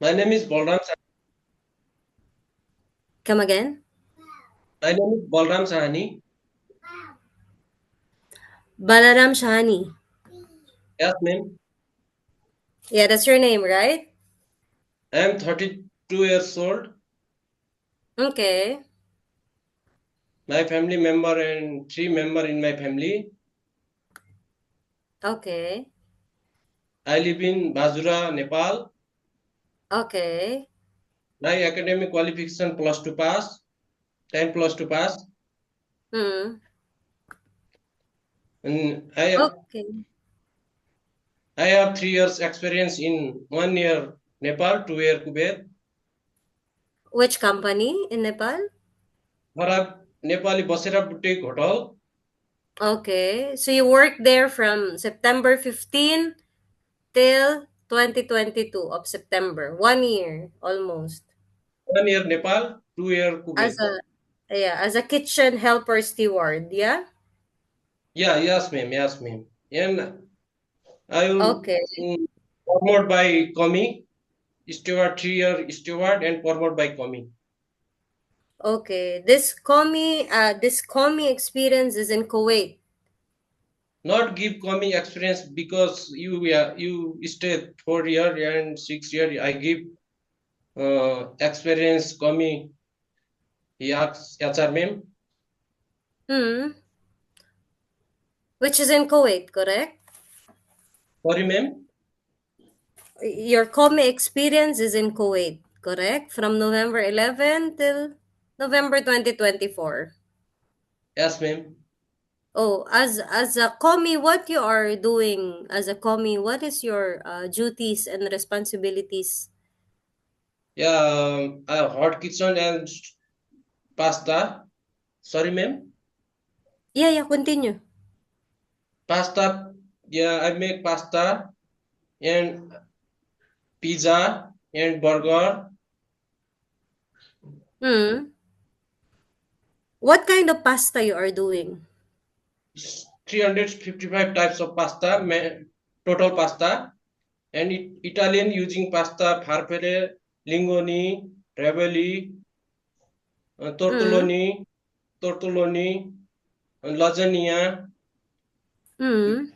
My name is Balram. Come again? My name is Balram Sahani. Balaram Shahani. Yes, ma'am. Yeah, that's your name, right? I am 32 years old. Okay. My family member and three member in my family. Okay. I live in Bajura, Nepal. Okay. My academic qualification plus two pass, 10 plus two pass. Hmm. And Okay. I have 3 years experience in 1 year Nepal, 2 year Kuwait. Which company in Nepal? Harab Nepali Basira Boutique Hotel. Okay. So you worked there from September 15 till 2022 of September. 1 year almost. 1 year Nepal, 2 year As Kuwait. a as a kitchen helper steward, yeah? Yeah, yes, ma'am. Yes, ma'am. And I will Okay. promote by Commi. Steward 3 year steward and promoted by Commi. Okay. This Commi experience is in Kuwait. Not give Commi experience because you stay 4 year and 6 year. I give experience Commi. He asks HR ma'am. Hmm. Which is in Kuwait, correct? Sorry ma'am. Your Commi experience is in Kuwait, correct? From November 11 till November 2024. Yes ma'am. Oh, as a Commi, what you are doing as a Commi? What is your duties and responsibilities? Yeah, hot kitchen and pasta. Sorry ma'am. Yeah, yeah, continue. Pasta. Yeah, I make pasta and pizza and burger. Hmm. What kind of pasta you are doing? 355 types of pasta, total pasta, and Italian using pasta, farfalle, lingoni, ravioli, Hmm. tortelloni, lasagna. Hmm.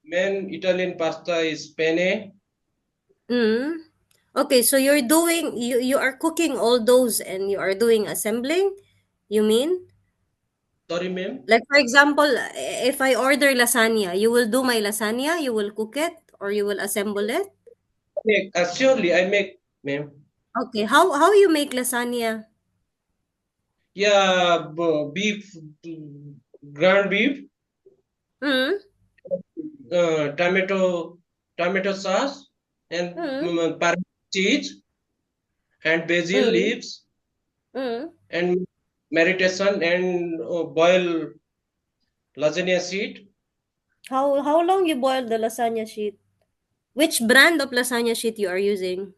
Main Italian pasta is penne. Hmm. Okay, so you are cooking all those and you are doing assembling, you mean? Sorry, ma'am. Like for example, if I order lasagna, you will do my lasagna, you will cook it, or you will assemble it. Surely I make, ma'am. Okay, how you make lasagna? Yeah, beef, ground beef, Hmm. tomato, tomato sauce, and Hmm. cheese and basil Hmm. leaves Hmm. and meditation and boil lasagna seed. How long you boil the lasagna sheet? Which brand of lasagna sheet you are using?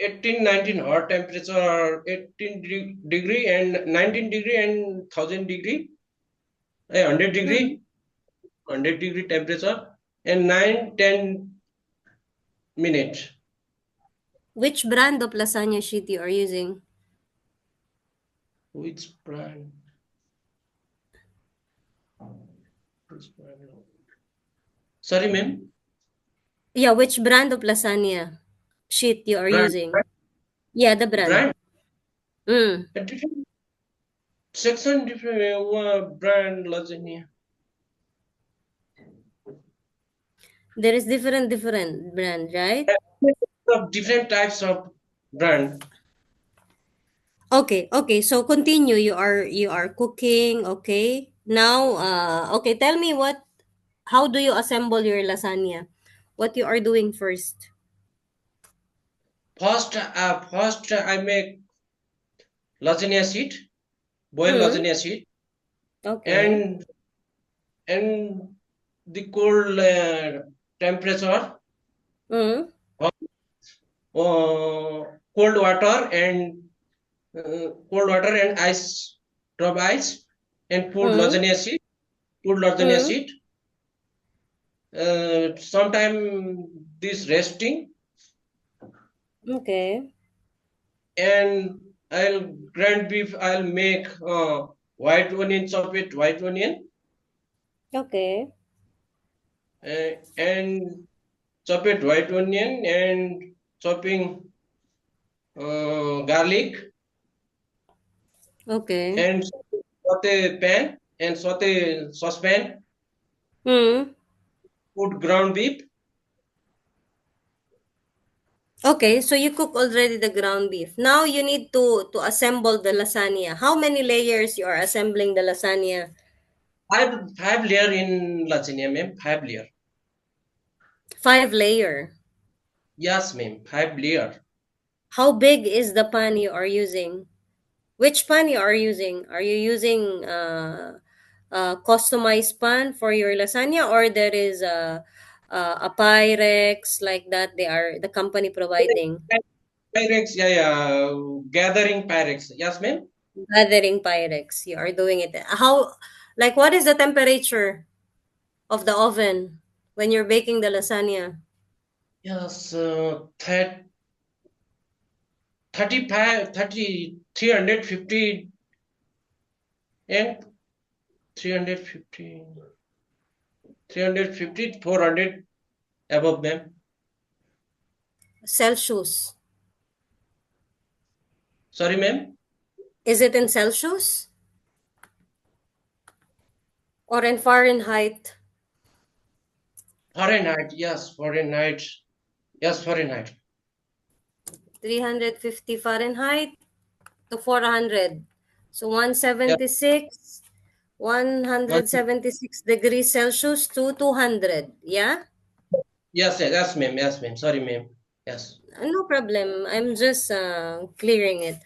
18-19 hot temperature, 18 degree and 19 degree and 1000 degree, 100 Hmm. degree, 100 degree temperature and 9-10 minutes. Which brand of lasagna sheet you are using? Which brand? Which brand? Sorry, ma'am. Yeah, which brand of lasagna sheet you are Brand, using? Yeah, the brand. brand. Mm. A different section, different brand lasagna. There is different brand, right? Of different types of brand. Okay, okay. So continue. You are cooking. Okay. Now, okay. Tell me what. How do you assemble your lasagna? What you are doing first? First I make lasagna sheet, boil Hmm. lasagna sheet, Okay. and the cold temperature, Hmm. uh, cold water and ice, drop ice, and put Hmm. lasagna sheet. Put lasagna Hmm. sheet. Sometime this resting. Okay. And I'll grind beef. I'll make white onion, chop it white onion, Okay. and chop it white onion and chopping garlic Okay. and saute pan and saute saucepan. Hmm. Put ground beef. Okay, so you cook already the ground beef. Now you need to assemble the lasagna. How many layers you are assembling the lasagna? Five layer in lasagna, ma'am. Five layer. 5 layer. Yes, ma'am. Five layer. How big is the pan you are using? Which pan you are using? Are you using customized pan for your lasagna, or there is a Pyrex like that? They are the company providing Pyrex, yeah, yeah. Gathering Pyrex. Yes, ma'am. gathering Pyrex. You are doing it. How, like, what is the temperature of the oven when you're baking the lasagna? Yes, 35, 30, 350 and 350, 350, 400 above, ma'am. Celsius. Sorry, ma'am. Is it in Celsius or in Fahrenheit? Fahrenheit, yes, Fahrenheit. Yes, Fahrenheit. 350 Fahrenheit to 400. So Yeah, 176, one, 176 degrees Celsius to 200. Yeah? yes, yes, yes, ma'am. Yes, ma'am. Sorry, ma'am. Yes. No problem. I'm just clearing it.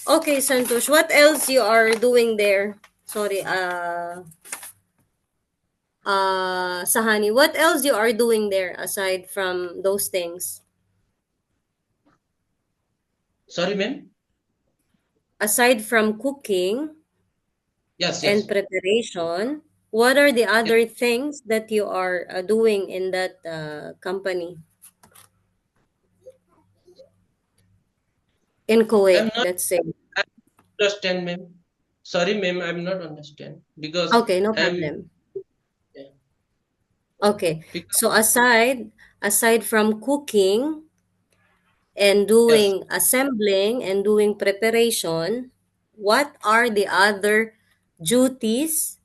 Okay, Santosh, what else you are doing there? Sorry, Sahani, what else you are doing there aside from those things? Sorry, ma'am. Aside from cooking Yes, and yes. preparation, what are the Yes. other things that you are doing in that company in I'm Kuwait, not let's say? I understand, ma'am. Sorry, ma'am. I'm not understand because Okay, no I'm problem. yeah, Okay, because, so aside from cooking and yes. doing assembling and doing preparation, what are the other duties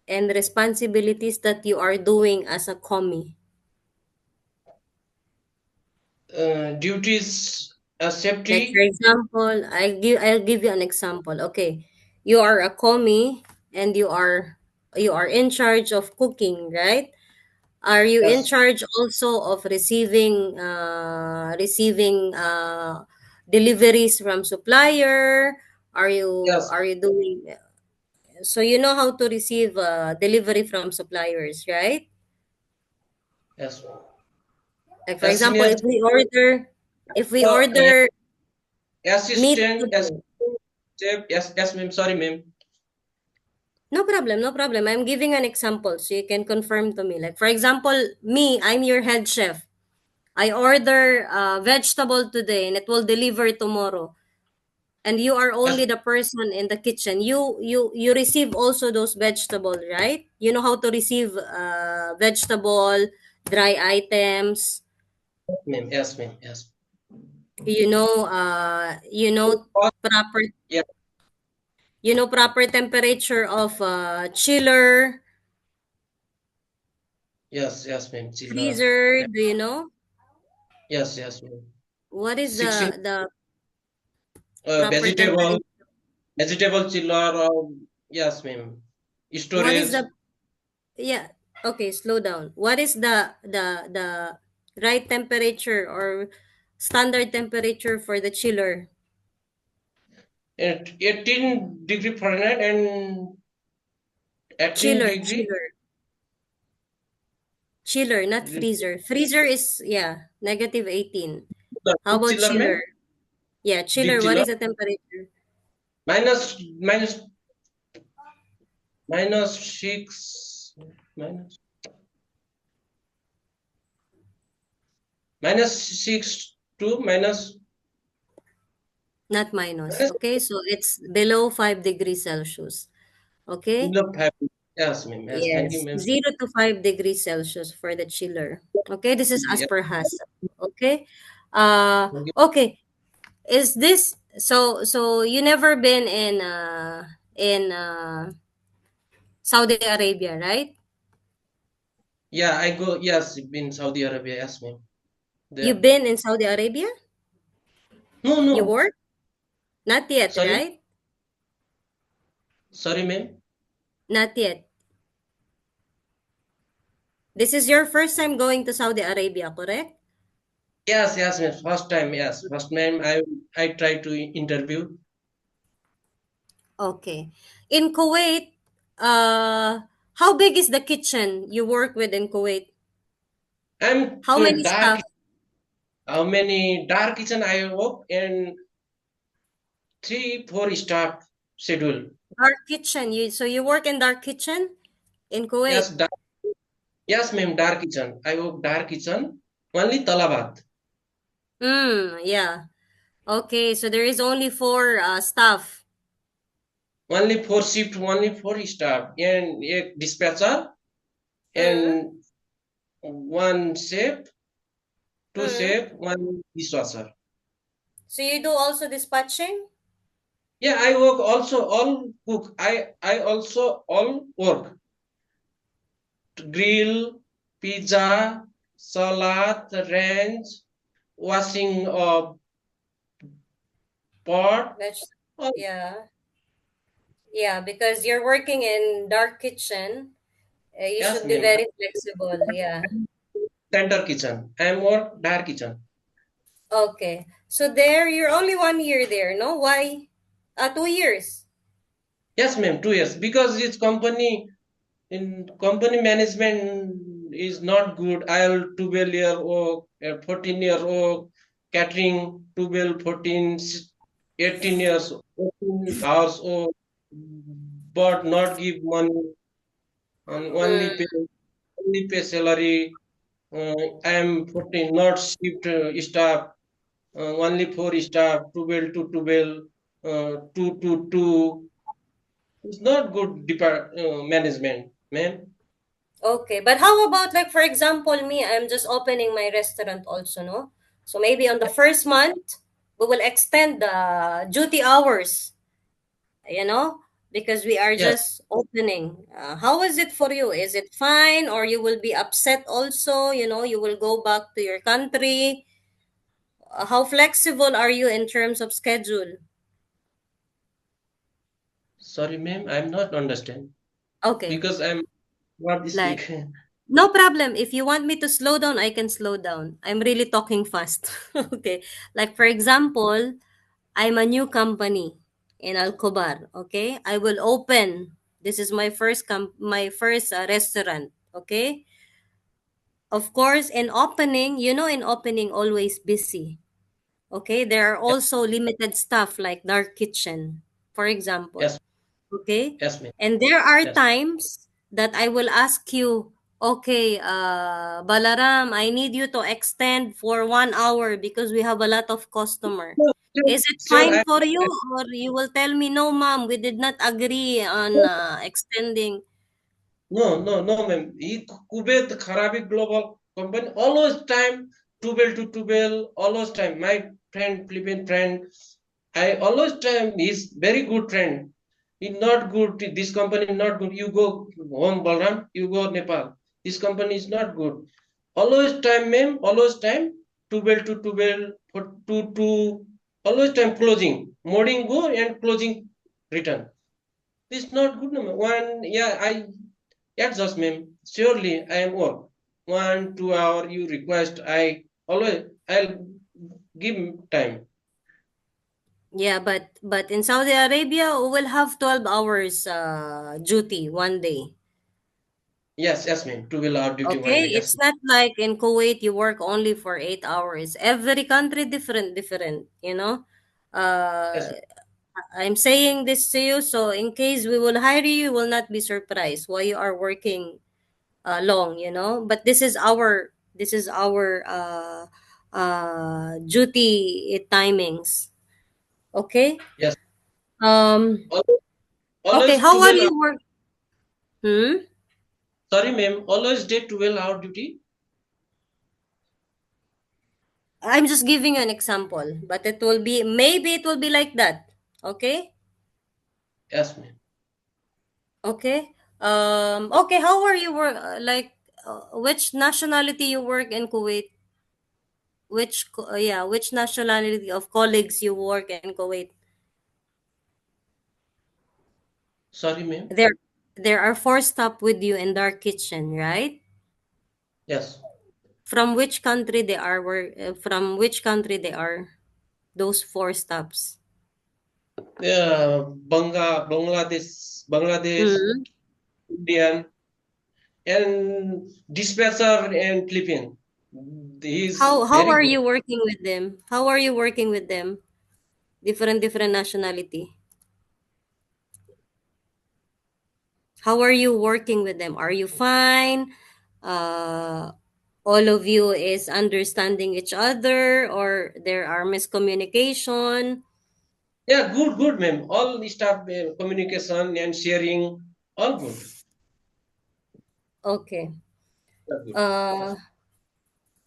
and responsibilities that you are doing as a commie? Duties, Like for safety. example, I'll give you an example. Okay, you are a commie and you are in charge of cooking, right? Are you in Yes, charge also of receiving deliveries from supplier? Are you yes, are you doing so you know how to receive delivery from suppliers, right? yes. Like for As example, senior if we order meat assistant, as today. chef. Yes, yes, ma'am. Sorry, ma'am. No problem, no problem. I'm giving an example so you can confirm to me. Like for example, me, I'm your head chef. I order vegetable today and it will deliver tomorrow. And you are Yes, only the person in the kitchen. You receive also those vegetable, right? You know how to receive vegetable, dry items. ma'am. Yes, ma'am. Yes. You know proper Yeah. proper temperature of chiller, Yes, yes, ma'am. Chiller. freezer. Do you know Yes, yes, ma'am. what is 16 the proper vegetable, temperature? vegetable chiller. Yes, ma'am. What is Storage. the Yeah, okay, slow down. What is the right temperature or standard temperature for the chiller? At 18 degree Fahrenheit and 18 Chiller, degree. chiller, chiller, not freezer. Freezer is, yeah, -18. The How food about chiller, chiller? ma'am. Yeah, Big chiller, what chiller. is the temperature? Minus minus six minus minus 6 to minus Not minus. Yes, Okay, so it's below 5 degrees Celsius. Okay. below 5. Yes, ma'am. Yes, thank you, Yes, ma'am. 0 to 5 degrees Celsius for the chiller. Okay, this is as Yes, per HACCP. Okay. thank you. Okay. Is this so you never been in Saudi Arabia, right? Yeah, I go. Yes, in Saudi Arabia. Yes, ma'am. You've There. been in Saudi Arabia? No, You no. work? Not yet, Sorry, right? sorry, ma'am. Not yet. This is your first time going to Saudi Arabia, correct? Yes, yes, ma'am. First time. Yes, first time. I try to interview. Okay. In Kuwait, how big is the kitchen you work with in Kuwait? I'm How many dark. staff? How many dark kitchen I work and 3, 4 staff schedule. Dark kitchen. You work in dark kitchen in Yes, Kuwait. yes, ma'am. Dark kitchen. I work dark kitchen. Only talabat. Yeah. Okay, so there is only four staff. Only 4 shift. Only 4 staff and a dispatcher Mm, and one chef, two mm. chef, one dishwasher. So you do also dispatching? Yeah, I work also all cook. I also all work grill, pizza, salad, range, washing of pot. That's All, yeah. Yeah, because you're working in dark kitchen, you yes, should be ma'am. very flexible. Yeah. Center kitchen. I am work dark kitchen. Okay. So there, you're only 1 year there, no? Why? 2 years. Yes, ma'am. 2 years because this company in company management is not good. I'll 12-year old, 14-year old catering 12, 14, 18 years, 18 hours old, but not give money and Mm, only pay salary. I am 14, not shift staff, only 4 staff, 12 to 12, 2 to 2. It's not good management, ma'am. okay. But how about, like, for example, me, I'm just opening my restaurant also, no? So maybe on the first month, we will extend the duty hours, you know, because we are Yes. just opening. How is it for you? Is it fine, or you will be upset also? You will go back to your country. How flexible are you in terms of schedule? Sorry, ma'am, I'm not understand Okay, because I'm not like, speak. no problem. If you want me to slow down, I can slow down. I'm really talking fast. Okay. Like, for example, I'm a new company in Alcobar. Okay. I will open. This is my first restaurant. Okay. Of course, in opening, always busy. Okay. There are Yes, also limited stuff like dark kitchen, for example. yes, Okay. yes, ma'am. And there are Yes. times that I will ask you, okay, Balaram, I need you to extend for 1 hour because we have a lot of customer. No, sure, Is it sure, fine for you, or you will tell me, no, ma'am, we did not agree on extending? no, ma'am. Kuwait Kharabi Global Company always time 12 to 12, always time. My friend, Philippine friend, I always time is very good friend. He's not good. This company not good. You go home, Balram. You go Nepal. This company is not good. Always time, ma'am. Always time. 12 to 12 for 2 to always time closing. Morning go and closing return. This not good. No, ma'am. One, yeah, I adjust, ma'am. Surely I am work. 1, 2 hour you request. I'll give time. Yeah, but in Saudi Arabia, we will have 12 hours duty 1 day. Yes, yes, ma'am. 12 hour duty one Okay, day. Yes, it's not like in Kuwait you work only for 8 hours. Every country different. yes, Uh, I'm saying this to you, so in case we will hire you, you will not be surprised why you are working long. But this is our duty timings. Okay. Yes. Um. Always, Okay. always How are 12 hours. you work? Hmm. Sorry, ma'am. Always day 12-hour duty. I'm just giving you an example, but it will be maybe it will be like that. Okay. Yes, ma'am. Okay. Okay. How are you work? Like, which nationality you work in Kuwait? Yeah, which nationality of colleagues you work in Kuwait? Sorry, ma'am. There, there are four staff with you in their kitchen, right? Yes. From which country they are? From which country they are? Those four staffs. Yeah, Bangladesh, Hmm. Indian, and dispatcher and Philippine. He's How very are good. you working with them? How are you working with them? Different nationality. How are you working with them? Are you fine? Uh, all of you is understanding each other, or there are miscommunication? Yeah, good, ma'am. All staff communication and sharing, all good. Okay. Yeah, good. Uh,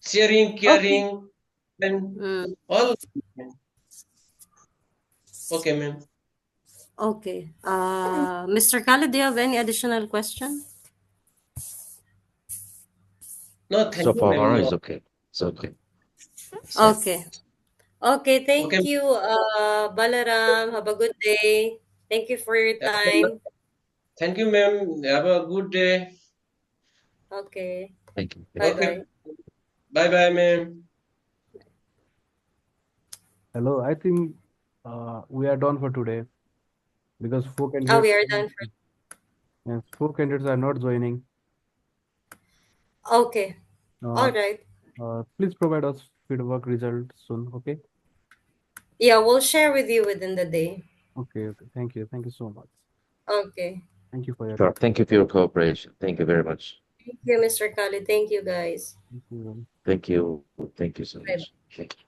Sharing, okay. caring, and Mm, all. Okay, ma'am. okay. Mr. Khalid, do you have any additional question? No, thank So you, far, ma'am. it's No. okay. It's okay. Side. Okay. Okay, Okay. thank you, Balaram. Have a good day. Thank you for your time. Thank you, ma'am. Have a good day. Okay. Thank you. Thank you. Okay. Bye-bye. Bye, bye, ma'am. Hello, I think we are done for today because four Oh, we candidates, are done for. yes, four candidates are not joining. Okay. Uh, All right. please provide us feedback result soon. Okay. Yeah, we'll share with you within the day. Okay. Okay. Thank you. Thank you so much. Okay. Thank you for your Sure. time. Thank you for your cooperation. Thank you very much. Thank you, Mr. Khalid. Thank you, guys. Thank you. Thank you. Thank you so Bye. much. Thank you.